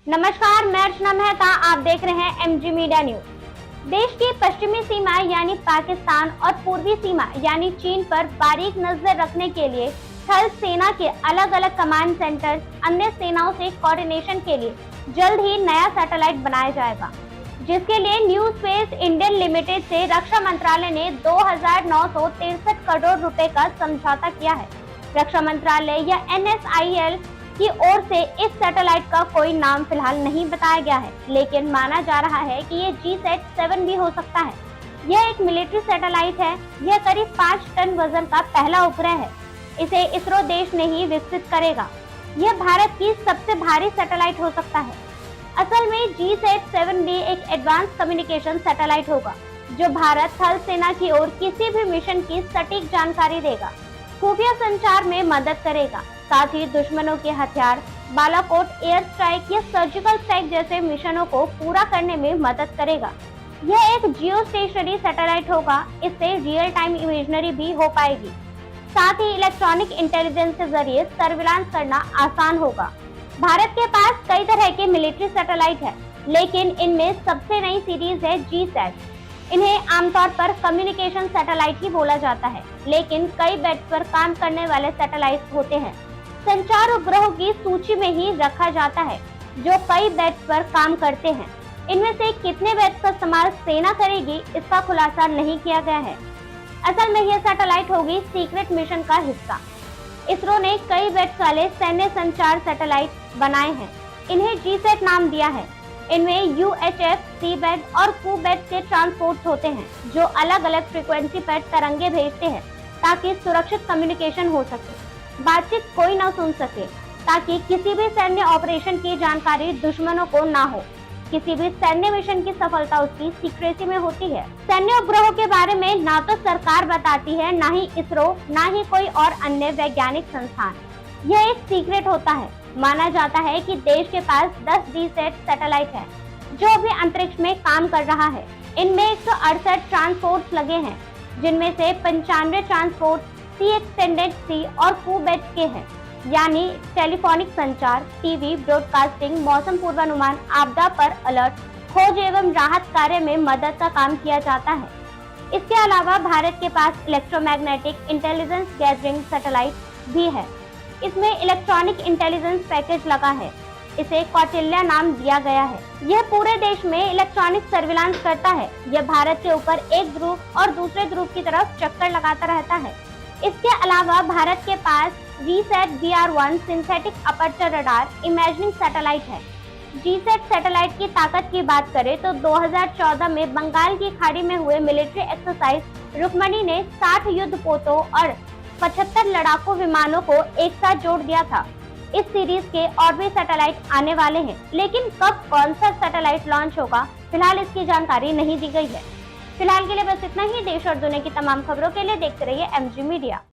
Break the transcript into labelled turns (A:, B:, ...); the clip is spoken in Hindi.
A: नमस्कार, मैं अर्चना मेहता। आप देख रहे हैं एमजी मीडिया न्यूज। देश की पश्चिमी सीमा यानी पाकिस्तान और पूर्वी सीमा यानी चीन पर बारीक नजर रखने के लिए थल सेना के अलग अलग कमांड सेंटर अन्य सेनाओं से कोऑर्डिनेशन के लिए जल्द ही नया सैटेलाइट बनाया जाएगा, जिसके लिए न्यू स्पेस इंडियन लिमिटेड से रक्षा मंत्रालय ने 2,963 करोड़ रुपए का समझौता किया है। रक्षा मंत्रालय या NSIL की ओर से इस सैटेलाइट का कोई नाम फिलहाल नहीं बताया गया है, लेकिन माना जा रहा है कि ये GSAT-7 भी हो सकता है। यह एक मिलिट्री सैटेलाइट है। यह करीब 5 टन वजन का पहला उपग्रह है। इसे इसरो देश ने ही विकसित करेगा। यह भारत की सबसे भारी सैटेलाइट हो सकता है। असल में GSAT-7 भी एक एडवांस कम्युनिकेशन सैटेलाइट होगा, जो भारत थल सेना की ओर किसी भी मिशन की सटीक जानकारी देगा, खुफिया संचार में मदद करेगा, साथ ही दुश्मनों के हथियार, बालाकोट एयर स्ट्राइक या सर्जिकल स्ट्राइक जैसे मिशनों को पूरा करने में मदद करेगा। यह एक जियो स्टेशनरी सैटेलाइट होगा। इससे रियल टाइम इमेजरी भी हो पाएगी। साथ ही इलेक्ट्रॉनिक इंटेलिजेंस के जरिए सर्विलांस करना आसान होगा। भारत के पास कई तरह के मिलिट्री सैटेलाइट है, लेकिन इनमें सबसे नई सीरीज है GSAT। इन्हें आमतौर पर कम्युनिकेशन सैटेलाइट ही बोला जाता है, लेकिन कई बेड्स पर काम करने वाले सैटेलाइट होते हैं। संचार उपग्रहों की सूची में ही रखा जाता है, जो कई बेड्स पर काम करते हैं। इनमें से कितने बेड्स का इस्तेमाल सेना करेगी, इसका खुलासा नहीं किया गया है। असल में यह सैटेलाइट होगी सीक्रेट मिशन का हिस्सा। इसरो ने कई बेड्स वाले सैन्य संचार सैटेलाइट बनाए हैं। इन्हें GSAT नाम दिया है। इनमें UHF, C-बैंड और Ku-बैंड के ट्रांसपोर्ट होते हैं, जो अलग अलग फ्रीक्वेंसी पर तरंगे भेजते हैं ताकि सुरक्षित कम्युनिकेशन हो सके, बातचीत कोई न सुन सके, ताकि किसी भी सैन्य ऑपरेशन की जानकारी दुश्मनों को ना हो। किसी भी सैन्य मिशन की सफलता उसकी सीक्रेसी में होती है। सैन्य उपग्रहों के बारे में ना तो सरकार बताती है, ना ही इसरो, ना ही कोई और अन्य वैज्ञानिक संस्थान। यह एक सीक्रेट होता है। माना जाता है कि देश के पास 10 GSAT सैटेलाइट है, जो अभी अंतरिक्ष में काम कर रहा है। इनमें 168 ट्रांसपोर्ट लगे हैं, जिनमें से 95 ट्रांसपोर्ट C एक्सटेंडेड C और Ku-बैंड के हैं, यानी टेलीफोनिक संचार, टीवी ब्रॉडकास्टिंग, मौसम पूर्वानुमान, आपदा पर अलर्ट, खोज एवं राहत कार्य में मदद का काम किया जाता है। इसके अलावा भारत के पास इलेक्ट्रोमैग्नेटिक इंटेलिजेंस गैदरिंग सैटेलाइट भी है। इसमें इलेक्ट्रॉनिक इंटेलिजेंस पैकेज लगा है। इसे कौटिल्य नाम दिया गया है। यह पूरे देश में इलेक्ट्रॉनिक सर्विलांस करता है। यह भारत के ऊपर एक ध्रुव और दूसरे ध्रुव की तरफ चक्कर लगाता रहता है। इसके अलावा भारत के पास GSAT BR-1 synthetic aperture radar imaging satellite है। GSAT सैटेलाइट की ताकत की बात करें तो 2014 में बंगाल की खाड़ी में हुए मिलिट्री एक्सरसाइज रुक्मणी ने 60 युद्धपोतों और 75 लड़ाकू विमानों को एक साथ जोड़ दिया था। इस सीरीज के और भी सैटेलाइट आने वाले हैं, लेकिन कब कौन सा सैटेलाइट लॉन्च होगा, फिलहाल इसकी जानकारी नहीं दी गई है। फिलहाल के लिए बस इतना ही। देश और दुनिया की तमाम खबरों के लिए देखते रहिए MG मीडिया।